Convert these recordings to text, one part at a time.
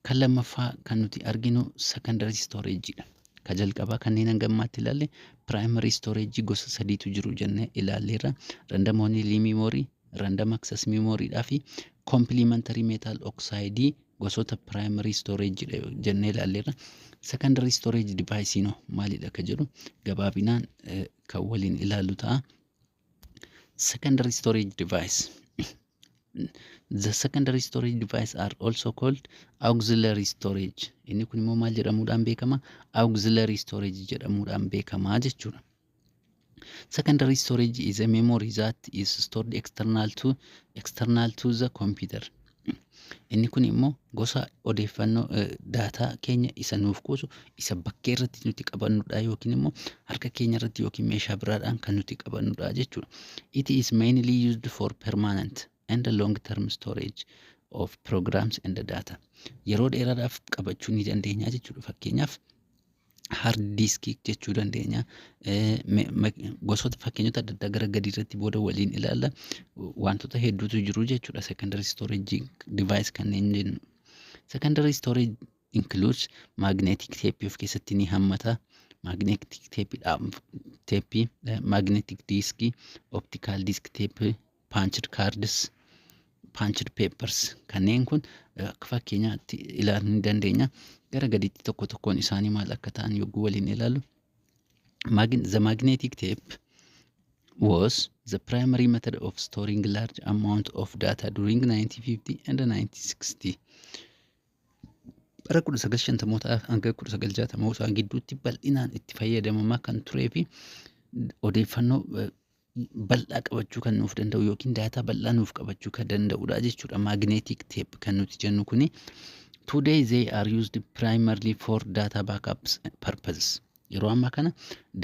Kan lammaffaa kan nuti arginu secondary storage dha. Ka jalqabaa kanneen hangammaatti ilaalle primary storage gosa sadiitu jiru jennee ilaalleerra. Random only memory, random access memory dhaa fi complementary metal oxide gosoota primary storage jennee ilaalleerra. Secondary storage device maalidha ka jedhu gabaabinaan kan waliin ilaallu ta'a. Secondary storage device. The secondary storage device are also called auxiliary storage. Inni kun immoo maal jedhamuudhaan beekama? Auxiliary storage jedhamuudhaan beekama jechuudha. Secondary storage is a memory that is stored external to the computer. Inni kun immoo gosa odeeffannoo daataa keenya isa nuuf kuusu isa bakkee irratti nuti qabannudha yookiin immoo harka keenya irratti yookiin meeshaa biraadhaan kan nuti qabannudha jechuudha. It is mainly used for permanent and long-term storage of programs and data. Yeroo dheeraadhaaf qabachuu ni dandeenya jechuudha. Fakkeenyaaf hard disk jechuu dandeenya. Gosoota fakkeenyota adda addaa gara gadii irratti booda waliin ilaalla. Wantoota hedduutu jiru jechuudha secondary storage device kanneen jennu. Secondary storage includes magnetic tape of keessatti ni hammata. Magnetic tape, magnetic disk, optical disk tape, punched cards, punched papers kanneen kun akka fakkeenyaatti ilaaluu ni dandeenya. Gara gadiitti tokko tokkoon isaanii maal akka ta'an yogguu waliin ilaallu. The magnetic tape was the primary method of storing large amount of data during 1950 and 1960. Bara 1950 hanga 1960 gidduutti bal'inaan itti fayyadamamaa kan turee fi odeeffannoo bal'aa qabachuu kan nuuf danda'u yookiin daataa bal'aa nuuf qabachuu kan danda'udha jechuudha. Magnetic tape kan nuti jennu kuni today they are used primarily for data backups purposes. Yeroo ammaa kana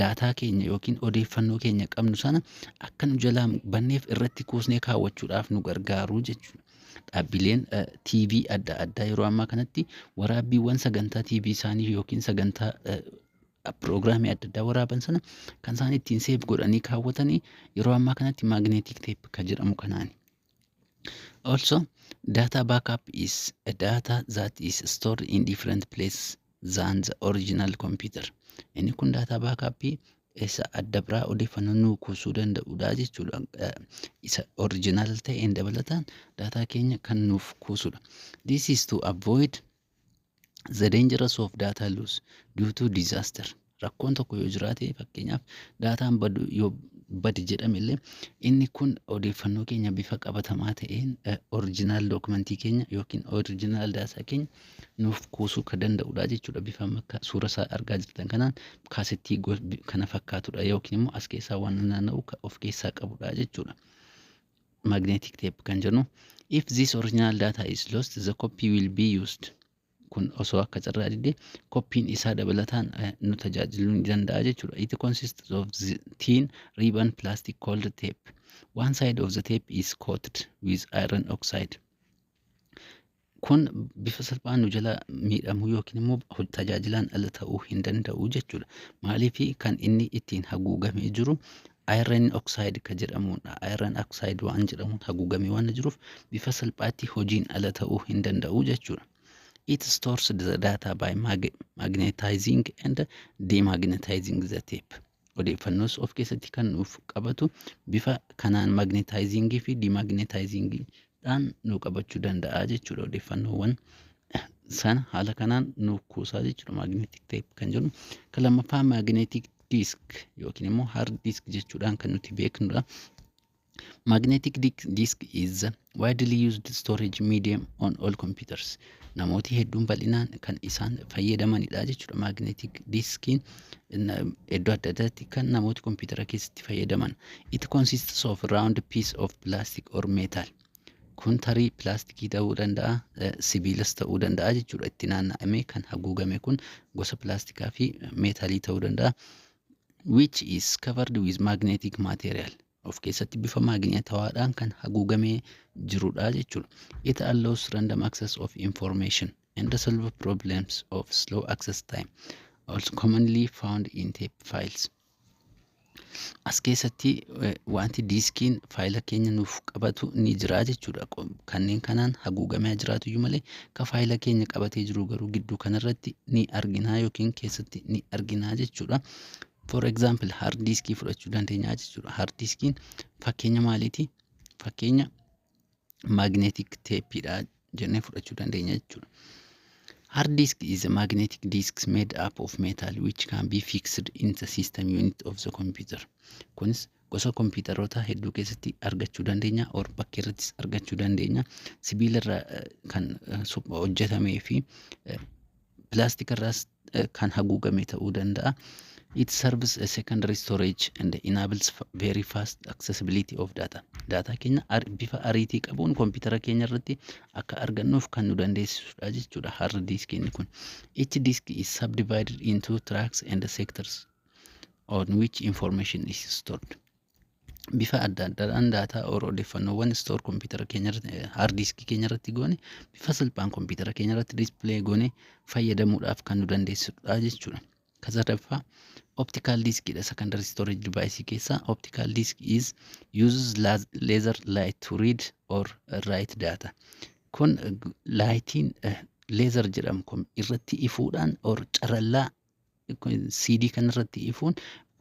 daataa keenya yookiin odeeffannoo keenya qabnu sana akka nu jalaa banneef irratti kuusnee kaawwachuudhaaf nu gargaaru jechuudha. Dhaabbileen TV adda addaa yeroo ammaa kanatti waraabbiiwwan sagantaa TV isaanii yookiin sagantaa Programmii adda addaa waraaban sana kan isaan ittiin save godhanii kaawwatanii yeroo ammaa kanatti magnetic tape kan jedhamu kanaani. Also, data backup is a data that is stored in different places than the original computer. Inni kun data backup isa adda biraa odeeffannoo nuu kuusuu danda'udha jechuudha. Isa original ta'een dabalataan data keenya kan nuuf kuusudha. This is to avoid the dangers of data loss due to disaster. Rakkoon tokko yoo jiraate fakkeenyaaf daataan badi jedhamillee inni kun odeeffannoo keenya bifa qabatamaa ta'een original documentii keenya yookiin original daataa keenya nuuf kuusuu kan danda'udha jechuudha. Bifa akka suura isaa argaa jirtan kanaan kaasettii kana fakkaatudha yookiin immoo as keessaa waan naanna'u of keessaa qabudha jechuudha. Magnetic tape kan jennu if this original data is lost the copy will be used. Kun osoo akka carraa didee koppiin isaa dabalataan nu tajaajiluu ni danda'a jechuudha. It consists of thin ribbon plastic called tape. One side of the tape is coated with iron oxide. Kun bifa salphaan nu jala miidhamuu yookiin immoo tajaajilaan ala ta'uu hin danda'u jechuudha. Maaliif kan inni ittiin haguugamee jiru iron oxide kan jedhamudha. Iron oxide waan jedhamuun haguugamee waan jiruuf bifa salphaatti hojiin ala ta'uu hin danda'u jechuudha. It stores the data by magnetizing and demagnetizing the tape. Odeeffannoos of keessatti kan nuuf qabatu bifa kanaan magnetizing fi demagnetizing dhaan nu qabachuu danda'a jechuudha. Odeeffannoowwan sana haala kanaan nuuf kuusaa jechuudha. Magnetic tape kan jedhu. Kan lammaffaa magnetic disk yookiin immoo hard disk jechuudhaan kan nuti beeknudha. Magnetic disk is widely used storage medium on all computers. Namooti hedduun bal'inaan kan isaan fayyadamanidha jechuudha. Magnetic diskiin iddoo adda addaatti kan namooti kompiitara keessatti fayyadaman. It consists of round piece of plastic or metal. Kun tarii pilaastikii ta'uu danda'a, sibiilas ta'uu danda'a jechuudha. Itti naanna'amee kan haguugame kun gosa pilaastikaa fi meetaalii ta'uu danda'a. Which is covered with magnetic material. Of keessatti bifa maagneetawaadhaan kan haguugamee jirudha jechuudha. It allows random access of information and solve problems of slow access time, also commonly found in tape files. As keessatti wanti diiskiin faayila keenya nuuf qabatu ni jira jechuudha. Kanneen kanaan haguugamee jiraatu iyyuu malee kan faayila keenya qabatee jiru garuu gidduu kanarratti ni arginaa yookiin keessatti ni arginaa jechuudha. For example hard diiskii fudhachuu dandeenya jechuudha. Hard diiskiin fakkeenya maaliiti? Fakkeenya magnetic tapeidha jennee fudhachuu dandeenya jechuudha. Hard disk is a magnetic disk made up of metal which can be fixed in the system unit of the computer. Kunis gosa kompiitaroota hedduu keessatti argachuu dandeenya or bakka irrattis argachuu dandeenya. Sibiila irraa kan hojjetamee fi pilaastika irraas kan haguugame ta'uu danda'a. It serves a secondary storage and enables very fast accessibility of data. Data keenya bifa ariitii qabuun kompiitara keenya irratti akka argannuuf kan nu dandeessisudha jechuudha hard diskiin kun. Each disk is subdivided into tracks and sectors on which information is stored. Bifa adda addaan data or odeeffannoowwan store kompiitara keenya irratti hard diskii keenya irratti goone bifa salphaan kompiitara keenya irratti display goone fayyadamuudhaaf kan nu dandeessisudha jechuudha. Kasadaffaa optical disk is a secondary storage device keessa. Optical disk uses laser light to read or write data. Kun lightiin laser jedhamu kun irratti ifuudhaan or carallaa CD kan irratti ifuun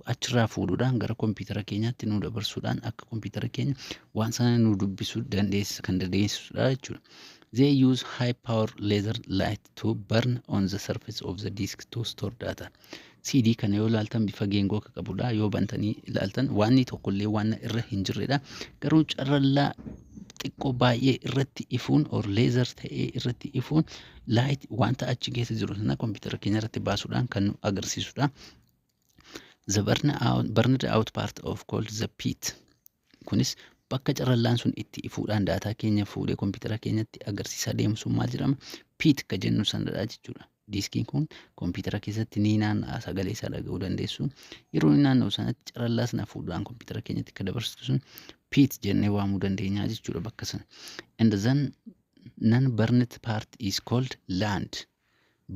achirraa fuudhuudhaan gara kompiitara keenyaatti nu dabarsuudhaan akka kompiitara keenya waan sana nu dubbisuu kan dandeessisudha jechuudha. They use high power laser light to burn on the surface of the disk to store data. CD kana yoo ilaaltan bifa geengoo akka qabudha. Yoo bantanii ilaaltan waanni tokkollee waan irra hin jirredha. Garuu carrallaa xiqqoo baay'ee irratti ifuun or laser ta'ee irratti ifuun light wanta achi keessa jiru sana kompiitara keenya irratti baasuudhaan kan nu agarsiisudha. The burned out part of called the pit. Kunis bakka carrallaan sun itti ifuudhaan daataa keenya fuudhee kompiitara keenyatti agarsiisaa deemu sun maal jedhama? Pit ka jennu sanadha jechuudha. Diiskiin kun kompiitara keessatti ni naanna'a, sagalee isaa dhaga'uu dandeessu. Yeroo inni naanna'u sanatti carrallaa sana fuudhaan kompiitara keenyatti akka dabarsitu sun pit jennee waamuu dandeenya jechuudha bakka sana. And then non-burned part is called land.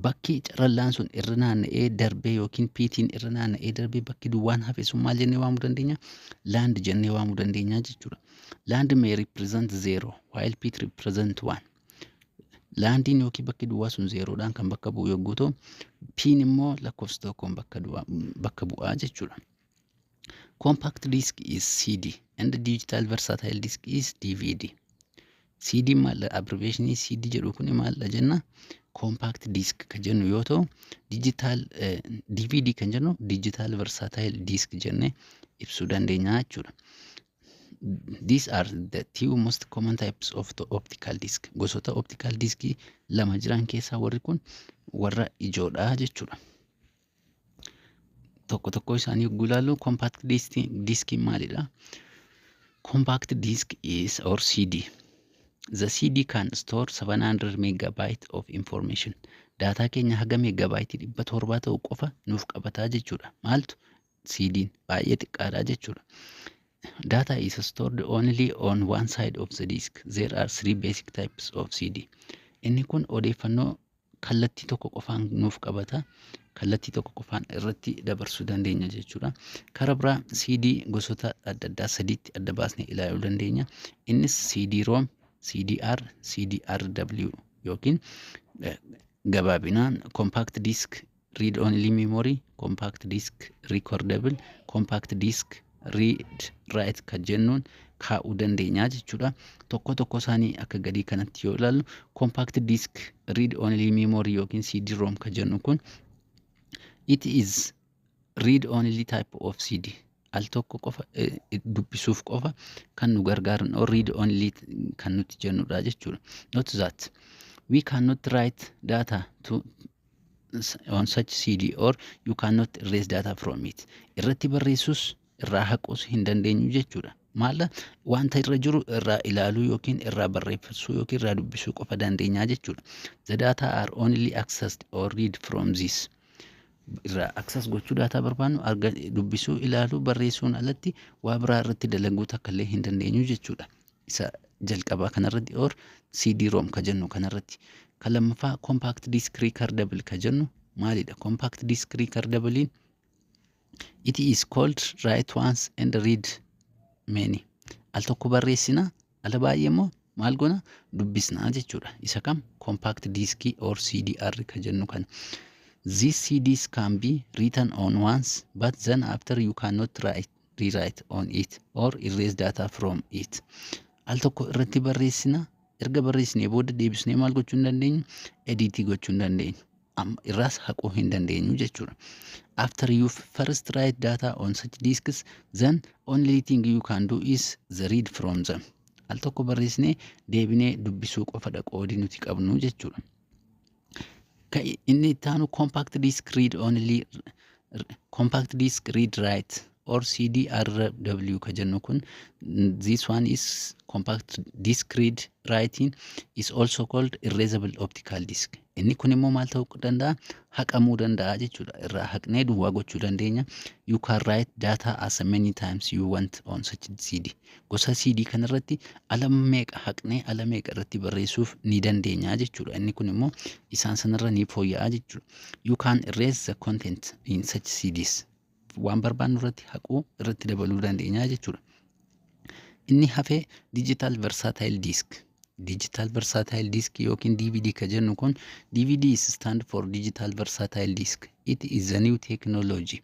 Bakki carrallaan sun irra naanna'ee darbee yookiin piitiin irra naanna'ee darbee bakki duwwaan hafe sun maal jennee waamuu dandeenya? Land jennee waamuu dandeenya jechuudha. Land may represent 0 while pit represent 1. Laandiin yookiin bakki duwwaa sun 0dhaan kan bakka bu'u yogguu ta'u, piin immoo lakkoofsa tokkoon bakka bu'aa jechuudha. Compact disk is CD and digital versatile disk is DVD. CD maal abbreviation CD jedhu kun maal jenna? Compact disk kan jennu yoo ta'u, DVD kan jennu digital versatile disk jennee ibsuu dandeenya jechuudha. These are the two most common types of the optical disk. Gosoota optical diskii lama jiran keessaa warri kun warra ijoodha jechuudha. Tokko isaanii yogguu ilaallu compact disk maalidha? Compact disk is or CD. The CD can store 700 megabyte of information. Daataa keenya haga megabyte 700 ta'u qofa nuuf qabataa jechuudha. Maaltu? CD'n baay'ee xiqqaadha jechuudha. Data is stored only on one side of the disk. There are 3 basic types of CD. Inni kun odeeffannoo kallattii tokko qofaan nuuf qabata. Kallattii tokko qofaan irratti dabarsuu dandeenya jechuudha. Karaa biraa CD gosoota adda addaa sadiitti adda baasnee ilaaluu dandeenya. Innis CD-ROM, CDR, CDRW yookiin gabaabinaan compact disk read only memory, compact disk recordable, compact disk read write kan jennuun kaa'uu dandeenya jechuudha. Tokko isaanii akka gadii kanatti yoo ilaallu compact disk read only memory yookiin CD-ROM kan jennu kun it is read only type of CD. Al tokko qofa dubbisuuf qofa kan nu gargaaran or read only kan nuti jennudha jechuudha. Not that we cannot write data on such CD or you cannot erase data from it. Irratti barreessus irraa haquus hin dandeenyu jechuudha. Maalla wanta irra jiru irraa ilaaluu yookiin irraa barreeffachuu yookiin irraa dubbisuu qofa dandeenya jechuudha. The data are only accessed or read from this. Irraa access gochuu daataa barbaannu dubbisuu ilaaluu barreessuun alatti waa biraa irratti dalaguu takka illee hin dandeenyu jechuudha. Isa jalqabaa kanarratti or CD-ROM ka jennu kanarratti. Kan lammaffaa compact disk recordable ka jennu maalidha? Compact disk recordablein It is called write once and read many. Al tokko barreessina, ala baay'ee immoo maal goona dubbisnaa jechuudha. Isa kam compact disk or CDR ka jennu kana. These CDs can be written on once, but then after you cannot rewrite on it or erase data from it. Al tokko irratti barreessina, erga barreessinee booda deebisnee maal gochuu hin dandeenyu? Editii gochuu hin dandeenyu. Irraas haquu hin dandeenyu jechuudha. After you first write data on such disks, then only thing you can do is the read from them. Al tokko barreessinee deebinee dubbisuu qofadha qoodii nuti qabnu jechuudha. Inni itti aanu compact disk read only, compact disk read write or CDRW ka jennu kun, this one is compact disk read writing is also called erasable optical disk. Inni kun immoo maal ta'uu danda'a? Haqamuu danda'a jechuudha. Irraa haqnee duwwaa gochuu dandeenya. You can write data as many times you want on such CD. Gosa CD kanarratti ala meeqa haqnee ala meeqa irratti barreessuuf ni dandeenya jechuudha. Inni kun immoo isaan sanarra ni fooyya'a jechuudha. You can erase the content in such CDs. Waan barbaannu irratti haquu irratti dabaluu dandeenya jechuudha. Inni hafee digital versatile disk. Digital versatile disk yookiin DVD ka jennu kun, DVD is stand for digital versatile disk. It is a new technology.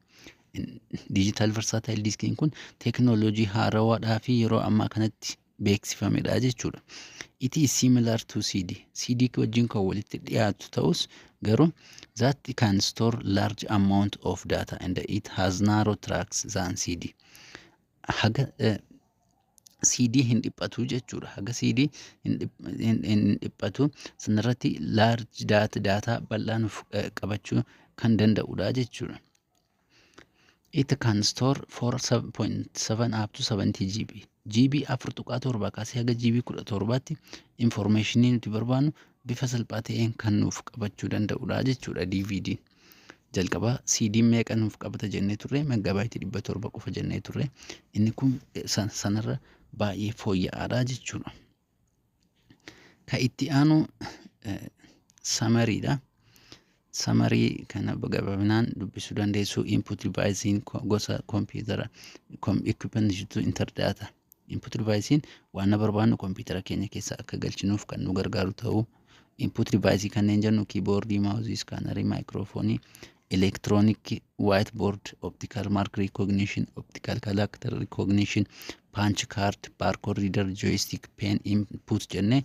Digital versatile disk kun teknoolojii haarawaadhaa fi yeroo ammaa kanatti beeksifamedha jechuudha. It is similar to CD. CD wajjin kan walitti dhiyaatu ta'us garuu that can store large amount of data and it has narrow tracks than CD. Haga CD hin dhiphatu jechuudha. Haga CD hin dhiphatu sanarratti large data bal'aan qabachuu kan danda'udha jechuudha. It can store for 7.7 up to 70 GB. GB 4.7 kaasee haga GB 17tti informationii nuti barbaannu bifa salphaa ta'een kan nuuf qabachuu danda'udha jechuudha DVD. Jalqaba CD meeqa nuuf qabata jennee turre, megaabaayitii 700 qofa jennee turre. Inni kun sanarra baay'ee fooyya'aadha jechuudha. Ka itti aanu samariidha. Summary kana gabaabinaan dubbisuu dandeessu. Input device gosa computer equipment to enter data. Input device waan barbaannu computer keenya keessa akka galchinuuf kan nu gargaaru ta'u, input device kanneen jennu keyboard, mouse, scanner, microphone, electronic whiteboard, optical mark recognition, optical character recognition, punch card, barcode reader, joystick, pen, input jenne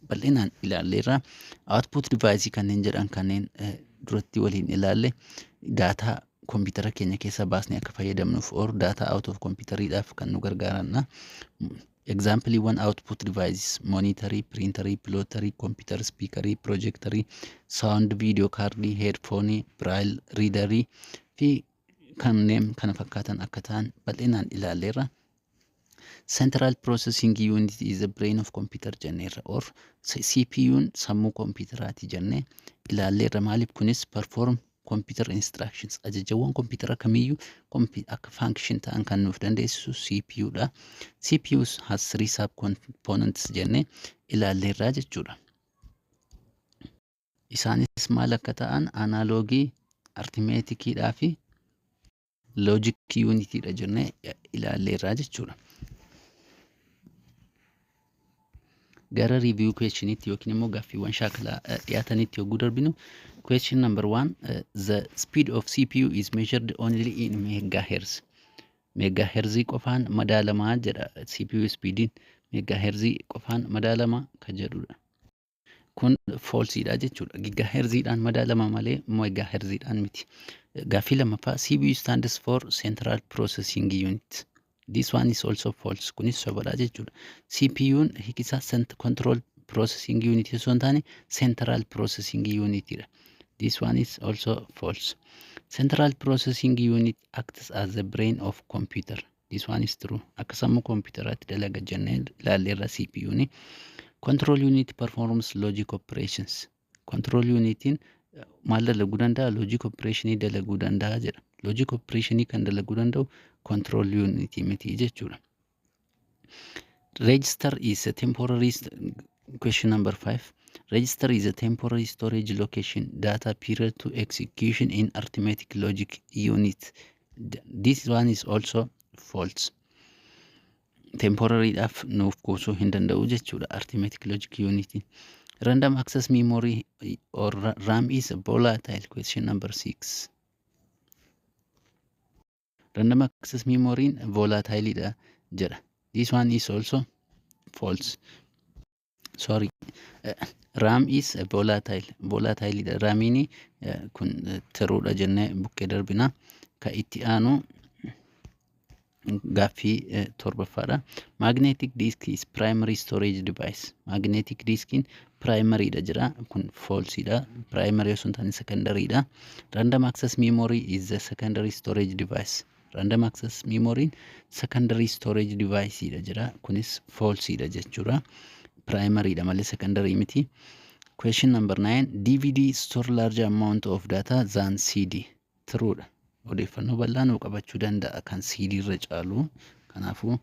bal'inaan ilaalleerra. Output device kanneen jedhan kanneen duratti waliin ilaalle data computer keenya keessa baasnee akka fayyadamnuuf or data out of computeriidhaaf kan nu gargaaranna. Example one output devices: monitor, printer, plotter, computer, speaker, projector, sound, video card, headphone, braille reader fi kanneen kana fakkaatan akka ta'an bal'inaan ilaalleerra. Central processing unit is the brain of computer jenneerra or CPU'n sammuu computerati jenne ilaalleerra. Maaliif kunis perform computer instructions, ajajawwan computer kamiyyuu akka function ta'an kan nuuf dandeessisu CPU dha. CPU has 3 subcomponents jenne ilaalleerra jechuudha. Isaanis maal akka ta'an analogii, arithmetic dhaa fi logic unit dha jenne ilaalleerra jechuudha. Gara review question itti yookiin immoo gaaffiiwwan shaakalaa dhiyaatanitti yogguu darbinu, question number 1, the speed of CPU is measured only in megahertz. Megahertz qofaan madaalamaa jedha. CPU speediin megahertz qofaan madaalamaa kan jedhudha. Kun false dha jechuudha. Gigahertz dhaan madaalama malee megahertz dhaan miti. Gaaffii lammaffaa, CPU stands for central processing unit. This one is also false. Kunis sobadha jechuudha. CPU'n hiikisa control processing unit osoo hin taane central processing unit dha. This one is also false. Central processing unit acts as the brain of computer. This one is true. Akka sammuu computerati dalaga jennee ilaalleerra CPU'n. Control unit performs logic operations. Control unitiin maal dalaguu danda'a? Logic operation dalaguu danda'a jedha. Logic operation kan dalaguu danda'u control unit miti jechuudha. Register is a temporary, question number 5. Register is a temporary storage location data period to execution in arithmetic logic unit. This one is also false. Temporaryidhaaf nuuf kuusuu hin danda'u jechuudha. Arithmetic logic unit. Random access memory or RAM is volatile. Question number 6. Random access memory volatile jedha. This one is also false. Sorry. RAM is volatile. Volatile RAMini kun tiruudha jennee bukkee darbina. Ka itti aanu gaaffii torbaffaadha. Magnetic disk is primary storage device. Magnetic diskin primary dha jira. Kun false dha. Primary osoo hin taane secondary dha. Random access memory is the secondary storage device. Random access memory secondary storage device dha jira. Kunis false dha jechuudha. Primary dha malee secondary miti. Question number 9. DVD store large amount of data than CD. True dha. Odeeffannoo bal'aa nuu qabachuu danda'a kan CD irra caalu. Kanaafuu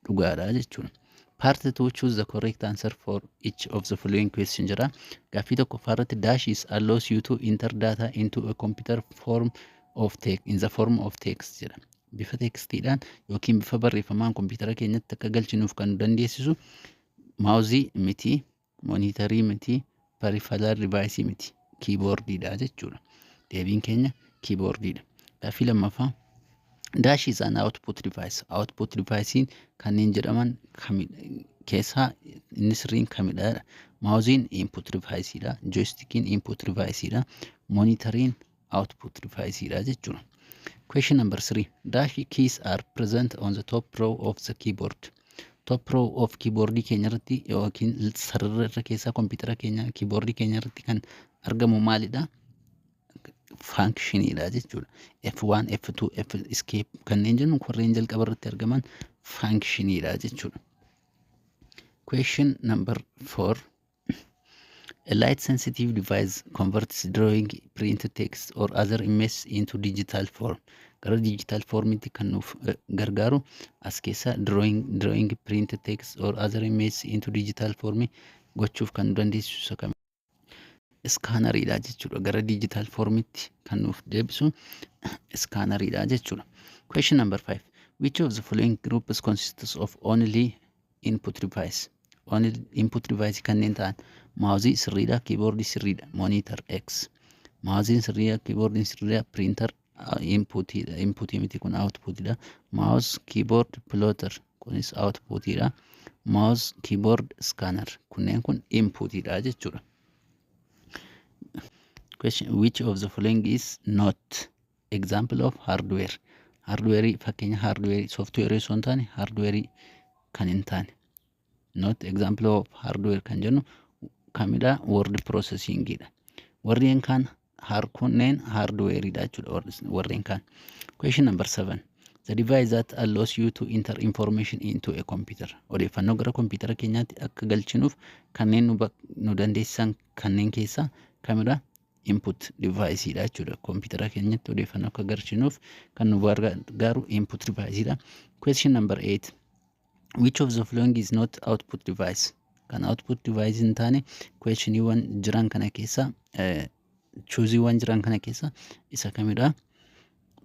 dhugaadha jechuudha. Part 2 choose the correct answer for each of the following question jira. Gaaffii tokkoffaarratti dash is allows you to enter data into a computer form of text in the form of text jedha. Bifa tekstiidhaan yookiin bifa barreeffamaan kompiitara keenyatti akka galchinuuf kan nu dandeessisu maawuzii miti, monitarii miti, peripheral device miti, keyboardidha jechuudha. Deebiin keenya keyboardidha. Gaaffii lammaffaa dash is an output device. Output devicein kanneen jedhaman keessaa inni sirriin kamidha? Maawuziin input deviceidha. Joystickiin input deviceidha. Monitariin output deviceidha jechuudha. Question number 3. Dash keys are present on the top row of the keyboard. Top row of keyboard keenya irratti yookiin sarara irra keessaa kompiitara keenya keyboard keenya irratti kan argamu maalidha? Functionidha jechuudha. F1, F2, F escape kanneen jennu warreen jalqaba irratti argaman functionidha jechuudha. Question number 4. A light sensitive device converts drawing, print text or other image into digital form. Gara digital formitti kan nuuf gargaaru as keessa drawing, print text or other image into digital form gochuuf kan nu dandeessisu kam? Scanneridha jechuudha. Gara digital formitti kan nuuf deebisu scanneridha jechuudha. Question number 5. Which of the following groups consists of only input device? Only input device kanneen ta'an maawuzii sirriidha, keyboardii sirriidha, monitor X. Maawuziin sirriidha, keyboardiin sirriidha, printer inputidha. Inputii miti kun outputidha. Mouse, keyboard, plotter kunis outputidha. Mouse, keyboard, scanner kunneen kun inputidha jechuudha. Question. Which of the following is not example of hardware? Hardware fakkeenya hardware software osoo hin taane hardware kan hin taane. Not example of hardware kan jennu kamidha? Word processingidha. Warreen kaan kunneen hardwareidha jechuudha. Warreen kaan. Question number 7. The device that allows you to enter information into a computer. Odeeffannoo gara kompiitara keenyaatti akka galchinuuf kanneen nu dandeessisan kanneen keessaa kamidha? Input deviceidha jechuudha. Kompiitara keenyatti odeeffannoo akka galchinuuf kan nu gargaaru input deviceidha. Question number 8. Which of the following is not output device? Kan output device hin taane questioniiwwan jiran kana keessa chuuziiwwan jiran kana keessa isa kamidha?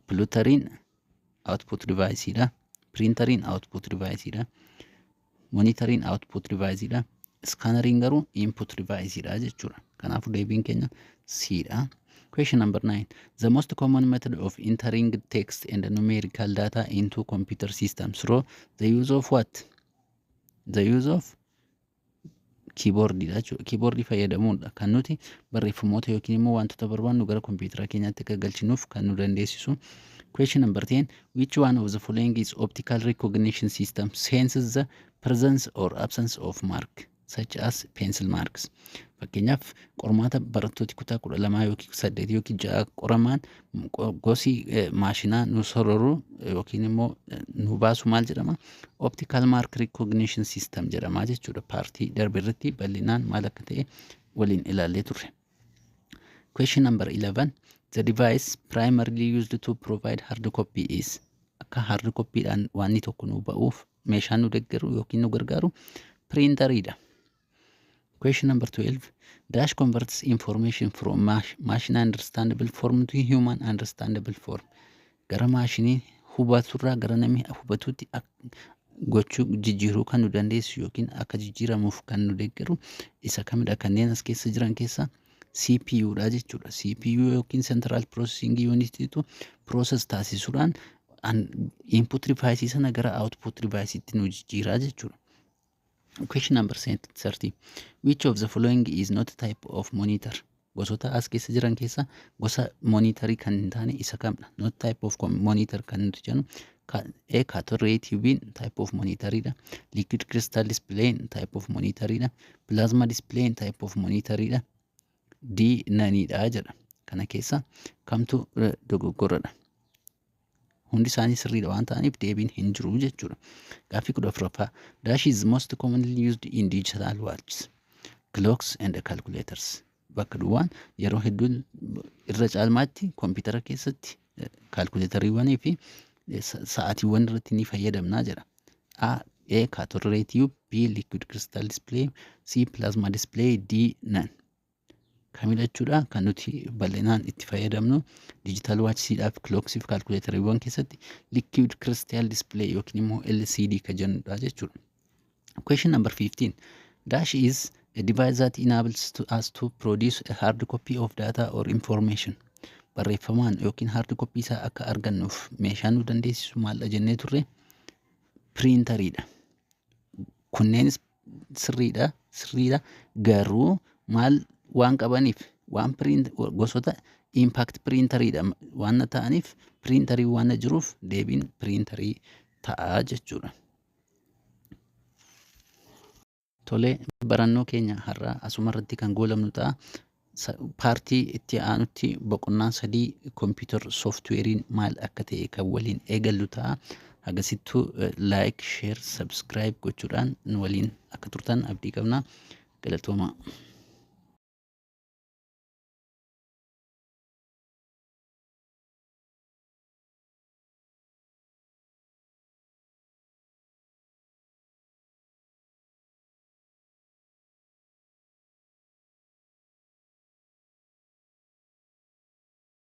Plotteriin output deviceidha. Printeriin output deviceidha. Monitoring output deviceidha. Scanneriin garuu input deviceidha jechuudha. Kanaafuu deebiin keenya Cdha. Question number 9. The most common method of entering text and numerical data into computer systems through the use of what? The use of keyboard jechuudha. Keyboard fayyadamuudha kan nuti barreeffamoota yookiin immoo wantoota barbaannu gara kompiitara keenyaatti akka galchinuuf kan nu dandeessisu. Question number 10. Which one of the following is optical recognition system senses the presence or absence of mark such as pencil marks? Fakkeenyaaf qormaata barattooti kutaa 12 yookiin 8 yookiin 6 qoramaan gosi maashinaa nu sororu yookiin immoo nu baasu maal jedhama? Optical mark recognition system jedhama jechuudha. Paartii darbe irratti bal'inaan maal akka ta'e waliin ilaallee turre. Question number 11. The device primarily used to provide hard copy is. Akka hard copyidhaan waan tokko nu ba'uuf meeshaan nu deeggaru yookiin nu gargaaru printeridha. Question number 12. Dash converts information from machine understandable form to human understandable form. gara maashinii hubaturraa gara namni hubatutti gochuu jijjiiruu kan nu dandeessu yookiin akka jijjiiramuuf kan nu deeggaru isa kamidha? Kanneen as keessa jiran keessaa CPU dha jechuudha. CPU yookiin Central Processing Unit'tu process taasisuudhaan input device sana gara output device'tti nu jijjiiraa jechuudha. Question number 30. Which of the following is not a type of monitor? Gosoota as keessa jiran keessa gosa monitorii kan hin taane isa kamdha? Not type of monitor kan nuti jennu A. Cathode ray tube type of monitorii dha. Liquid crystal display type of monitorii dha. Plasma display type of monitorii dha. D. Naniidha jedha. Kana keessa kamtu dogoggoradha? Hundi isaanii sirriidha waan ta'aniif deebiin hin jiru jechuudha. Gaaffii 14ffaa. Dash is most commonly used in digital watches, clocks and calculators. Bakka duwwaan yeroo hedduu irra caalmaatti koompitara keessatti kaalkuleetariiwwanii fi sa'aatiiwwan irratti ni fayyadamnaa jedha. A. Cathode ray tube. B. Liquid crystal display. C. Plasma display. D. None. Kamidha jechuudha kan nuti bal'inaan itti fayyadamnu digital watchsiidhaaf clocksiif kaalkuleetariiwwan keessatti liquid crystal display yookiin immoo LCD ka jennudha jechuudha. Question number 15. Dash is a device that enables us to produce a hard copy of data or information. Barreeffamaan yookiin hard copy isaa akka argannuuf meeshaan nu dandeessisu maal jennee turre? Printeriidha. Kunneenis sirriidha garuu maal waan qabaniif waan gosoota impact printeriidha waan ta'aniif printerii waan jiruuf deebiin printerii ta'a jechuudha. Tolee, barannoo keenya har'aa asuma irratti kan goolabnu ta'a. Paartii itti aanutti boqonnaa 3 computer softwarein maal akka ta'e kan waliin eegallu ta'a. Hagasittuu like, share, subscribe gochuudhaan waliin akka turtan abdii qabna. Galatooma.